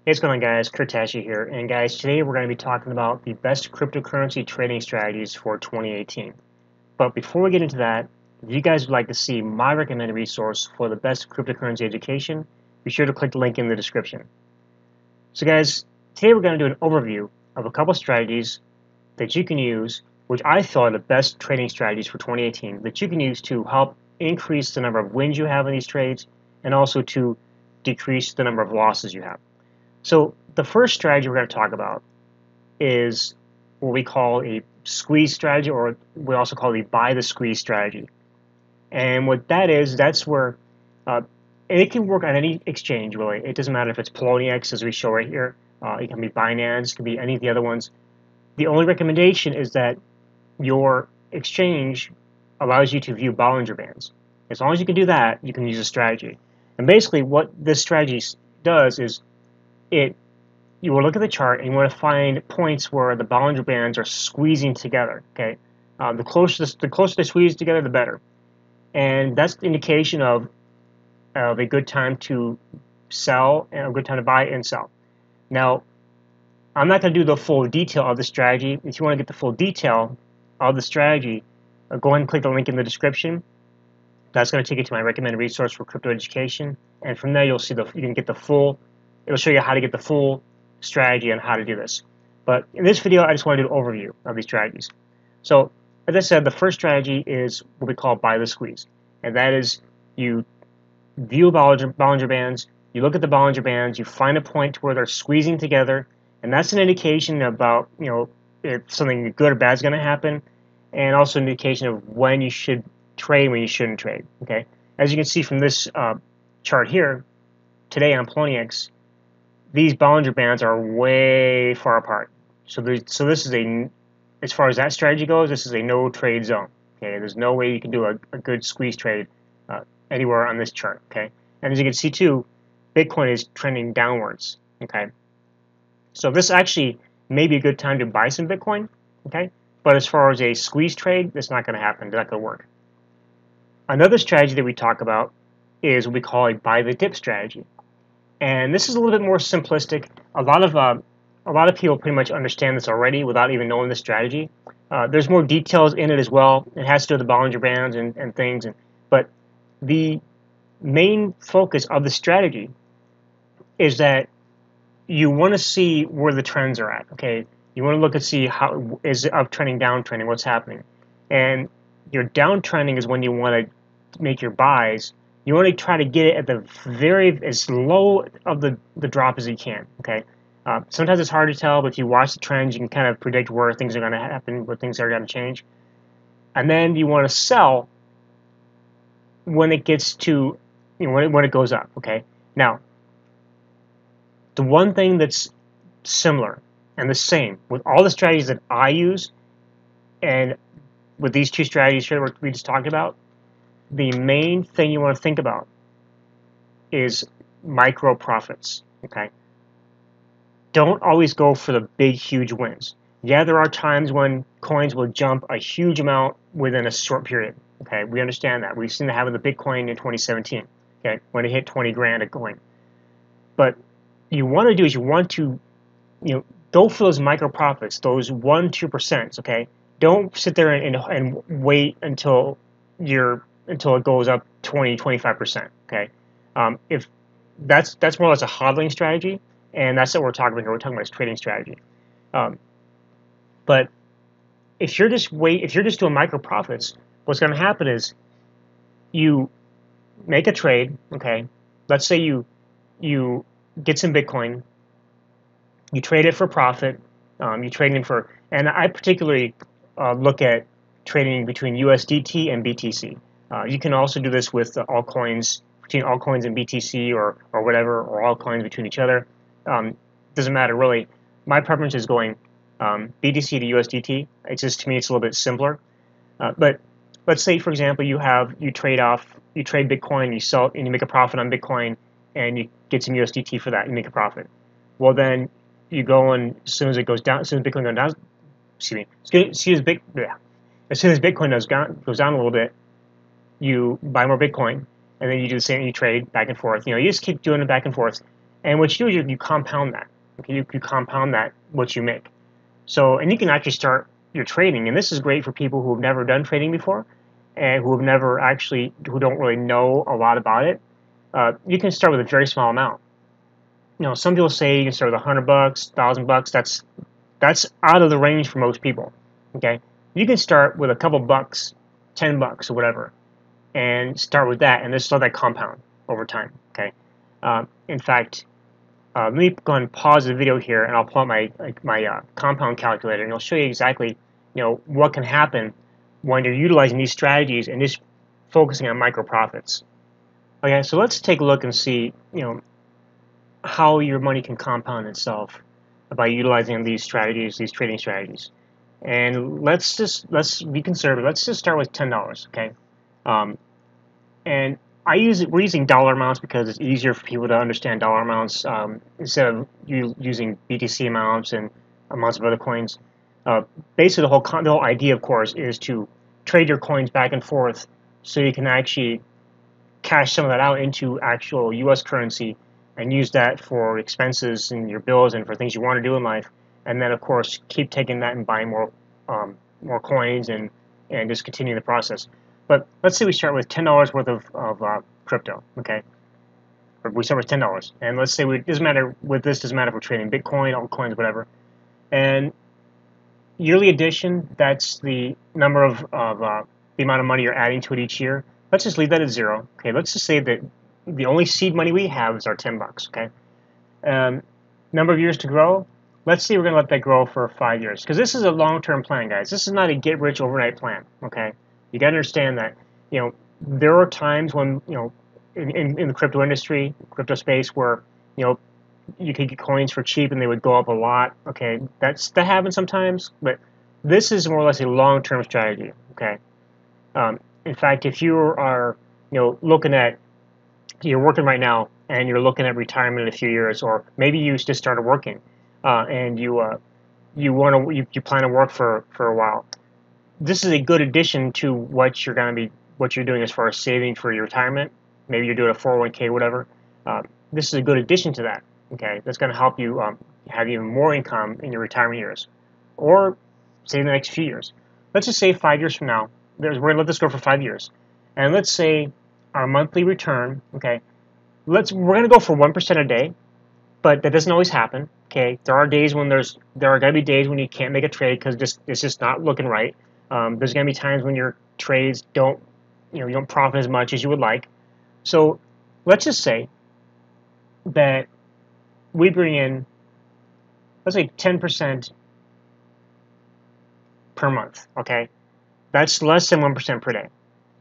Hey, what's going on, guys? Kurtashi here. And guys, today we're going to be talking about the best cryptocurrency trading strategies for 2018. But before we get into that, if you guys would like to see my recommended resource for the best cryptocurrency education, be sure to click the link in the description. So guys, today we're going to do an overview of a couple strategies that you can use, which I thought are the best trading strategies for 2018 that you can use to help increase the number of wins you have in these trades and also to decrease the number of losses you have. So the first strategy we're going to talk about is what we call a squeeze strategy, or we also call the buy the squeeze strategy. And what that is, that's where uh, it can work on any exchange, really. It doesn't matter if it's Poloniex, as we show right here. It can be Binance, it can be any of the other ones. The only recommendation is that your exchange allows you to view Bollinger Bands. As long as you can do that, you can use a strategy. And basically what this strategy does is it you will look at the chart and you want to find points where the Bollinger Bands are squeezing together. Okay, the closer they squeeze together, the better, and that's the indication of a good time to sell and a good time to buy and sell. Now, I'm not going to do the full detail of the strategy. If you want to get the full detail of the strategy, go ahead and click the link in the description. That's going to take you to my recommended resource for crypto education, and from there you can get the full. It'll show you how to get the full strategy on how to do this. But in this video, I just want to do an overview of these strategies. So, as I said, the first strategy is what we call buy the squeeze, and that is you view Bollinger Bands, you look at the Bollinger Bands, you find a point where they're squeezing together, and that's an indication about if something good or bad is going to happen, and also an indication of when you should trade, when you shouldn't trade. Okay, as you can see from this chart here, today on Poloniex, these Bollinger Bands are way far apart. So this is as far as that strategy goes, this is a no trade zone. Okay, there's no way you can do a good squeeze trade anywhere on this chart. Okay, and as you can see too, Bitcoin is trending downwards. Okay, so this actually may be a good time to buy some Bitcoin. Okay, but as far as a squeeze trade, it's not going to happen. It's not going to work. Another strategy that we talk about is what we call a buy the dip strategy. And this is a little bit more simplistic. A lot of people pretty much understand this already without even knowing the strategy. There's more details in it as well. It has to do with the Bollinger Bands and things. But the main focus of the strategy is that you want to see where the trends are at. Okay, you want to look and see how is it uptrending, downtrending, what's happening. And your downtrending is when you want to make your buys. You want to try to get it at the as low of the drop as you can. Okay. Sometimes it's hard to tell, but if you watch the trends, you can kind of predict where things are going to happen, where things are going to change. And then you want to sell when it gets to, when it goes up. Okay. Now, the one thing that's similar and the same with all the strategies that I use, and with these two strategies here we just talked about, the main thing you want to think about is micro profits. Okay, don't always go for the big huge wins. Yeah, there are times when coins will jump a huge amount within a short period. Okay, we understand that. We've seen that happen with the Bitcoin in 2017. Okay, when it hit 20 grand a coin. But you want to do is you want to go for those micro profits, those 1-2%. Okay, don't sit there and wait until it goes up 20-25%. Okay, if that's more or less a hodling strategy, and that's what we're talking about here. We're talking about this trading strategy. But if you're just doing micro profits, what's going to happen is you make a trade. Okay, let's say you get some Bitcoin, you trade it for profit, you trade it for, and I particularly look at trading between USDT and BTC. You can also do this with altcoins, between altcoins and BTC or whatever, or altcoins between each other. Doesn't matter really. My preference is going BTC to USDT. It's just, to me, it's a little bit simpler. But let's say, for example, you trade Bitcoin, you sell, and you make a profit on Bitcoin, and you get some USDT for that, you make a profit. Well, then you go, and as soon as it goes down, as soon as Bitcoin goes down, excuse me, as soon as Bitcoin goes down a little bit, you buy more Bitcoin, and then you do the same, you trade back and forth. You just keep doing it back and forth. And what you do is you compound that. Okay, you compound that what you make. So, and you can actually start your trading, and this is great for people who have never done trading before, and who don't really know a lot about it. You can start with a very small amount. Some people say you can start with $100, $1,000. That's out of the range for most people. Okay, you can start with a couple bucks, $10 or whatever, and start with that, and just let that compound over time. Okay, in fact, let me go ahead and pause the video here, and I'll pull up my compound calculator, and it'll show you exactly what can happen when you're utilizing these strategies and just focusing on micro profits. Okay, so let's take a look and see how your money can compound itself by utilizing these strategies, these trading strategies. And let's be conservative. Let's just start with $10. Okay, and we're using dollar amounts because it's easier for people to understand dollar amounts instead of you using BTC amounts and amounts of other coins. Basically, the whole idea, of course, is to trade your coins back and forth so you can actually cash some of that out into actual U.S. currency and use that for expenses and your bills and for things you want to do in life. And then, of course, keep taking that and buying more coins and just continue the process. But let's say we start with $10 worth of crypto, okay? Or we start with $10, and let's say doesn't matter if we're trading Bitcoin, altcoins, whatever. And yearly addition, that's the number of the amount of money you're adding to it each year. Let's just leave that at 0. Okay, let's just say that the only seed money we have is our $10. Okay, number of years to grow. Let's say we're going to let that grow for 5 years because this is a long-term plan, guys. This is not a get-rich-overnight plan. Okay, you got to understand that there are times when in the crypto industry, crypto space, where you could get coins for cheap and they would go up a lot. Okay, that happens sometimes, but this is more or less a long-term strategy. Okay, in fact, if you are you're working right now and you're looking at retirement in a few years, or maybe you just started working and you plan to work for a while, this is a good addition to what you're doing as far as saving for your retirement. Maybe you're doing a 401k, whatever. This is a good addition to that. Okay, that's going to help you have even more income in your retirement years, or say in the next few years. Let's just say 5 years from now, we're going to let this go for 5 years, and let's say our monthly return. Okay, we're going to go for 1% a day, but that doesn't always happen. Okay, there are going to be days when you can't make a trade because it's just not looking right. There's going to be times when your trades you don't profit as much as you would like. So let's just say that we bring in, let's say 10% per month. Okay, that's less than 1% per day.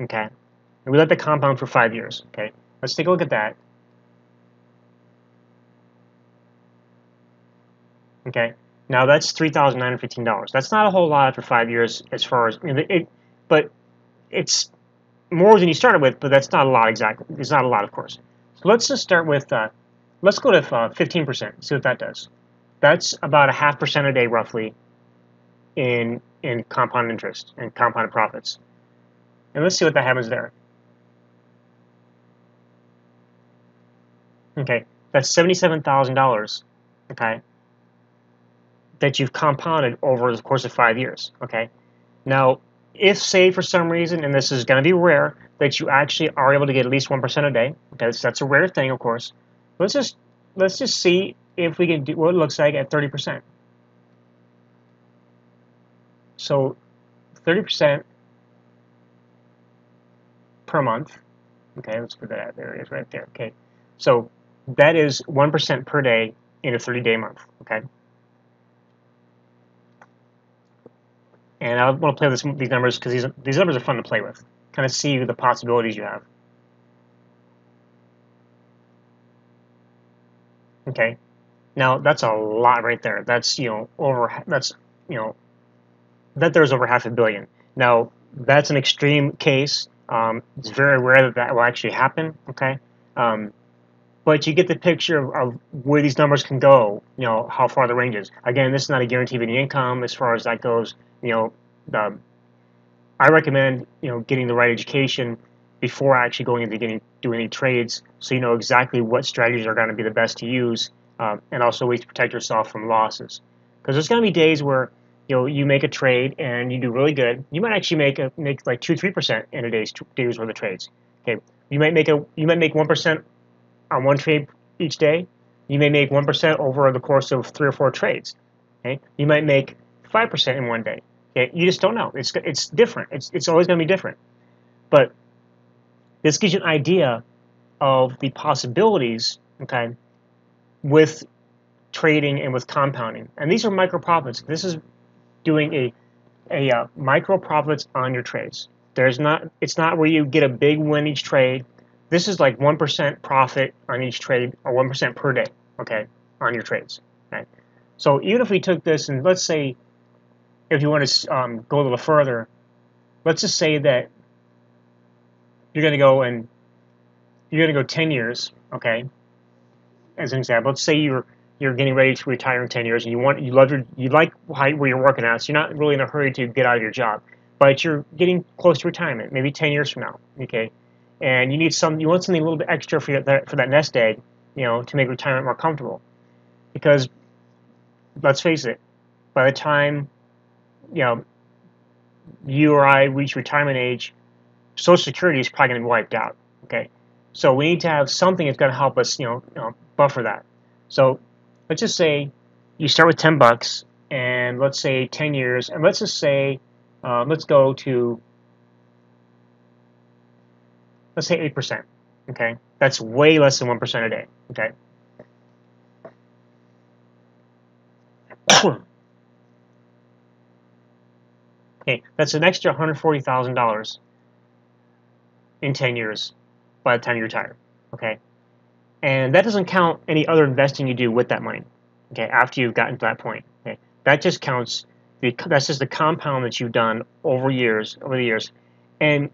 Okay, and we let that compound for 5 years. Okay, let's take a look at that. Okay, now that's $3,915. That's not a whole lot after 5 years, as far as but it's more than you started with. But that's not a lot exactly. It's not a lot, of course. So let's just start with let's go to 15%. See what that does. That's about 0.5% a day, roughly, in compound interest and compounded profits. And let's see what that happens there. Okay, that's $77,000. Okay, that you've compounded over the course of 5 years. Okay, now if, say, for some reason, and this is going to be rare, that you actually are able to get at least 1% a day. Okay, that's a rare thing, of course. Let's just see if we can do what it looks like at 30%. So 30% per month. Okay, let's put that out. There it is, right there. Okay, so that is 1% per day in a 30-day month. Okay, and I want to play these numbers because these numbers are fun to play with. Kind of see the possibilities you have. Okay, now that's a lot right there. That's there's over $500 million. Now that's an extreme case. It's very rare that will actually happen. Okay, but you get the picture of where these numbers can go. How far the range is. Again, this is not a guarantee of any income as far as that goes. I recommend getting the right education before actually going into do any trades, so you know exactly what strategies are going to be the best to use, and also ways to protect yourself from losses. Because there's going to be days where you make a trade and you do really good. You might actually make like 2-3% in a day's worth of trades. Okay, you might make 1% on one trade each day. You may make 1% over the course of 3 or 4 trades. Okay, you might make 5% in one day. Okay, you just don't know. It's different. It's always going to be different. But this gives you an idea of the possibilities. Okay, with trading and with compounding. And these are micro profits. This is doing a micro profits on your trades. It's not where you get a big win each trade. This is like 1% profit on each trade, or 1% per day, okay, on your trades. Okay? So even if we took this, and let's say, if you want to go a little further, let's just say that you're going to go 10 years, okay, as an example. Let's say you're getting ready to retire in 10 years, and you like where you're working at, so you're not really in a hurry to get out of your job, but you're getting close to retirement, maybe 10 years from now, okay, and you want something a little bit extra for that nest egg, to make retirement more comfortable, because let's face it, by the time you or I reach retirement age, Social Security is probably going to be wiped out, okay, so we need to have something that's going to help us, buffer that. So let's just say you start with $10, and let's say 10 years, and let's just say, let's say 8%, okay? That's way less than 1% a day, okay? Okay, that's an extra $140,000 in 10 years by the time you retire, okay? And that doesn't count any other investing you do with that money, okay, after you've gotten to that point, okay? That just counts, that's just the compound that you've done over the years. And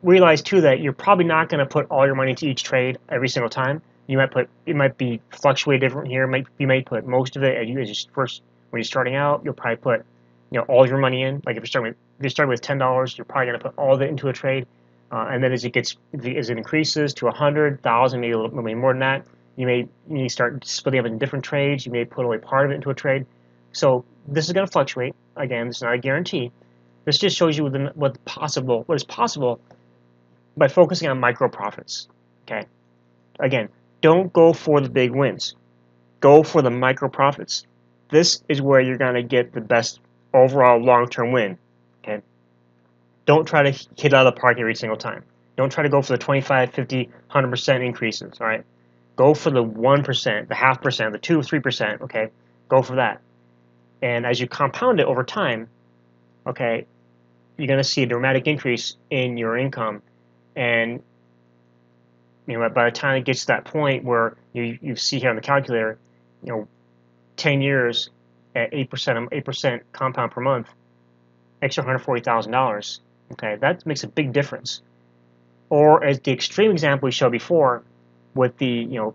realize too that you're probably not going to put all your money into each trade every single time. It might be fluctuate different here. You might put most of it when you're starting out. You'll probably put all your money in. Like if you're starting with $10, you're probably going to put all of it into a trade. And then as it increases to 100,000, maybe a little maybe more than that, you may start splitting up into different trades. You may put only part of it into a trade. So this is going to fluctuate. Again, this is not a guarantee. This just shows you what is possible by focusing on micro profits. Okay. Again, don't go for the big wins. Go for the micro profits. This is where you're going to get the best overall long-term win. Okay. Don't try to hit out of the park every single time. Don't try to go for the 25, 50, 100% increases, all right? Go for the 1%, the 0.5%, the 2, 3%, okay? Go for that. And as you compound it over time, okay, you're going to see a dramatic increase in your income. And by the time it gets to that point where you see here on the calculator, 10 years at 8% compound per month, extra $140,000. Okay, that makes a big difference. Or as the extreme example we showed before, with the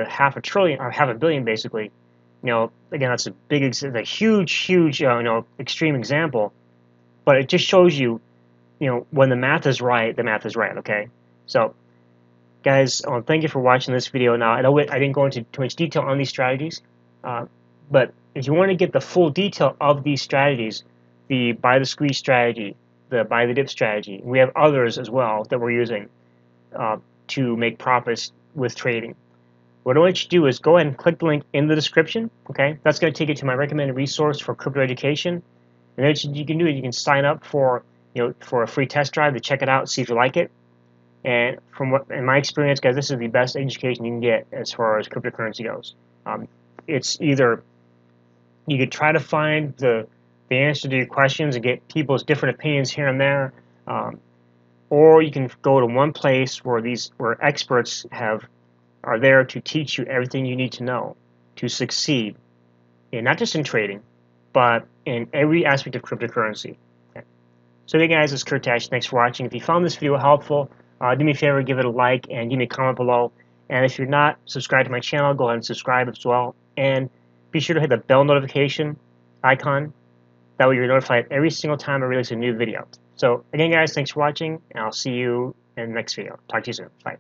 half a billion basically. Again, that's a huge extreme example, but it just shows you, when the math is right, the math is right. Okay, so guys, thank you for watching this video. Now I know I didn't go into too much detail on these strategies, but if you want to get the full detail of these strategies, the buy the squeeze strategy, the buy the dip strategy, we have others as well that we're using to make profits with trading. What I want you to do is go ahead and click the link in the description. Okay, that's going to take you to my recommended resource for crypto education. And then you can do it. You can sign up for a free test drive to check it out and see if you like it. And in my experience, guys, this is the best education you can get as far as cryptocurrency goes. It's either you could try to find the answer to your questions and get people's different opinions here and there, or you can go to one place where experts are there to teach you everything you need to know to succeed, and not just in trading, but in every aspect of cryptocurrency. Okay. So hey guys, it's Kurt Tash. Thanks for watching. If you found this video helpful, do me a favor, give it a like, and give me a comment below. And if you're not subscribed to my channel, go ahead and subscribe as well. And be sure to hit the bell notification icon. That way you're notified every single time I release a new video. So again guys, thanks for watching, and I'll see you in the next video. Talk to you soon. Bye.